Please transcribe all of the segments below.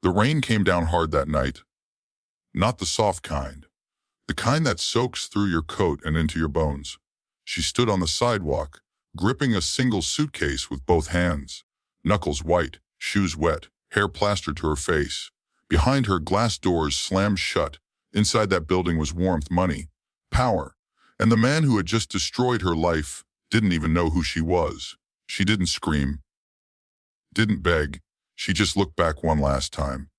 The rain came down hard that night. Not the soft kind. The kind that soaks through your coat and into your bones. She stood on the sidewalk, gripping a single suitcase with both hands. Knuckles white, shoes wet, hair plastered to her face. Behind her, glass doors slammed shut. Inside that building was warmth, money, power. And the man who had just destroyed her life didn't even know who she was. She didn't scream, didn't beg. She just looked back one last time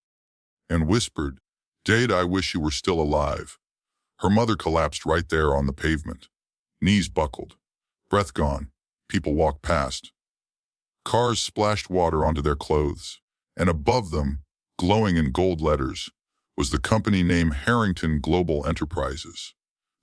and whispered, "Dade, I wish you were still alive." Her mother collapsed right there on the pavement. Knees buckled, breath gone. People walked past. Cars splashed water onto their clothes, and above them, glowing in gold letters, was the company name Harrington Global Enterprises.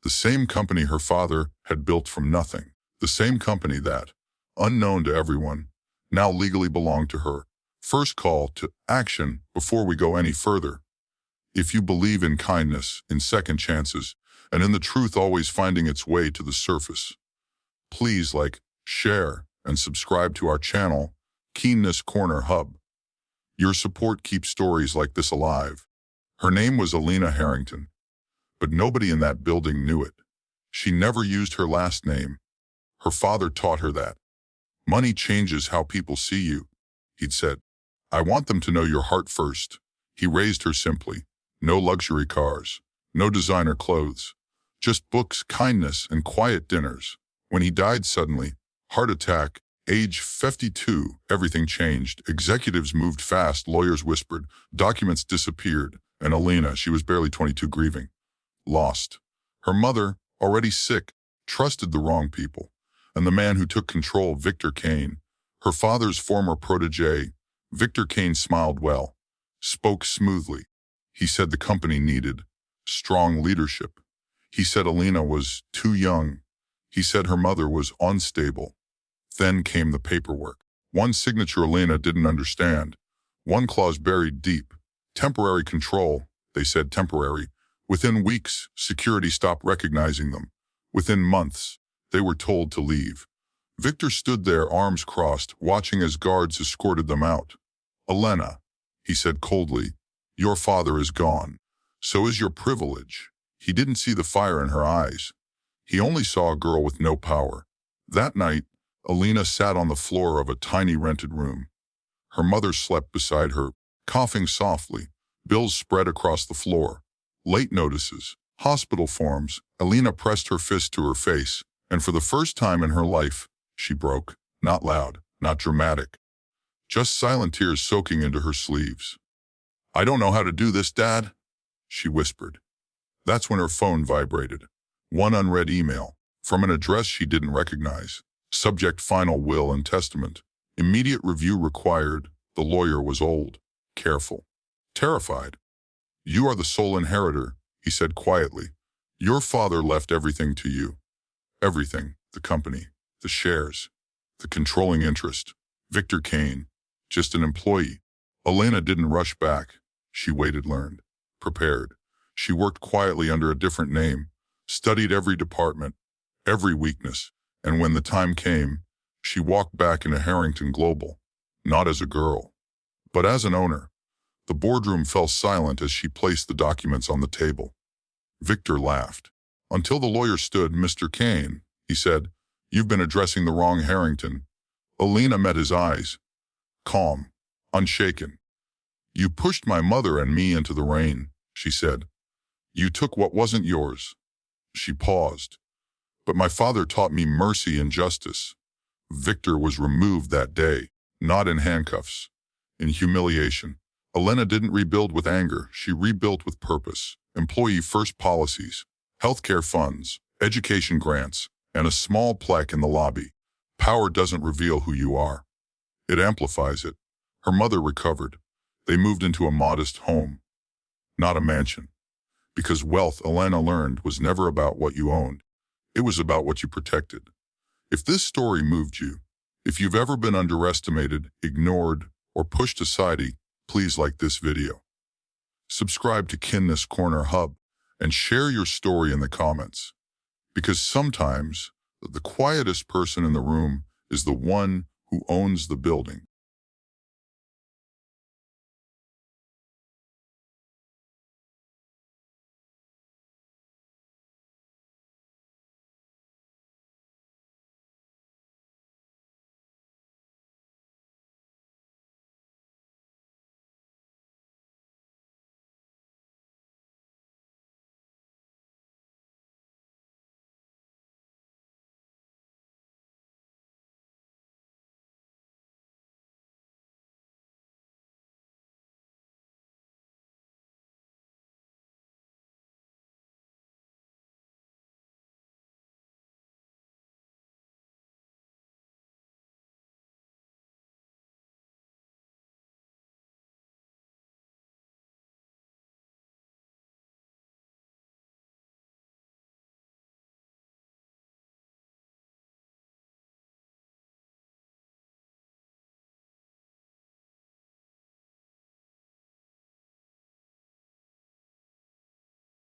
The same company her father had built from nothing. The same company that, unknown to everyone, now legally belonged to her. First call to action before we go any further. If you believe in kindness, in second chances, and in the truth always finding its way to the surface, please like, share, and subscribe to our channel, Keenness Corner Hub. Your support keeps stories like this alive. Her name was Alina Harrington, but nobody in that building knew it. She never used her last name. Her father taught her that. Money changes how people see you, he'd said. I want them to know your heart first. He raised her simply. No luxury cars, no designer clothes, just books, kindness, and quiet dinners. When he died suddenly, heart attack, age 52, everything changed. Executives moved fast, lawyers whispered, documents disappeared, and Alina, she was barely 22, grieving. Lost. Her mother, already sick, trusted the wrong people. And the man who took control, Victor Kane, her father's former protege. Victor Kane smiled well, spoke smoothly. He said the company needed strong leadership. He said Alina was too young. He said her mother was unstable. Then came the paperwork. One signature Alina didn't understand. One clause buried deep. Temporary control, they said, temporary. Within weeks, security stopped recognizing them. Within months, they were told to leave. Victor stood there, arms crossed, watching as guards escorted them out. Alina, he said coldly, your father is gone. So is your privilege. He didn't see the fire in her eyes. He only saw a girl with no power. That night, Alina sat on the floor of a tiny rented room. Her mother slept beside her, coughing softly. Bills spread across the floor. Late notices, hospital forms. Alina pressed her fist to her face, and for the first time in her life, she broke. Not loud, not dramatic. Just silent tears soaking into her sleeves. I don't know how to do this, Dad, she whispered. That's when her phone vibrated. One unread email, from an address she didn't recognize. Subject: final will and testament. Immediate review required. The lawyer was old, careful, terrified. You are the sole inheritor, he said quietly. Your father left everything to you. Everything, the company, the shares, the controlling interest. Victor Kane, just an employee. Alina didn't rush back. She waited, learned, prepared. She worked quietly under a different name, studied every department, every weakness, and when the time came, she walked back into Harrington Global, not as a girl, but as an owner. The boardroom fell silent as she placed the documents on the table. Victor laughed. Until the lawyer stood. Mr. Kane, he said, you've been addressing the wrong Harrington. Alina met his eyes, calm, unshaken. You pushed my mother and me into the rain, she said. You took what wasn't yours. She paused. But my father taught me mercy and justice. Victor was removed that day, not in handcuffs, in humiliation. Alina didn't rebuild with anger. She rebuilt with purpose. Employee-first policies, healthcare funds, education grants, and a small plaque in the lobby. Power doesn't reveal who you are. It amplifies it. Her mother recovered. They moved into a modest home, not a mansion. Because wealth, Alina learned, was never about what you owned. It was about what you protected. If this story moved you, if you've ever been underestimated, ignored, or pushed aside, please like this video. Subscribe to Keenness Corner Hub and share your story in the comments. Because sometimes the quietest person in the room is the one who owns the building.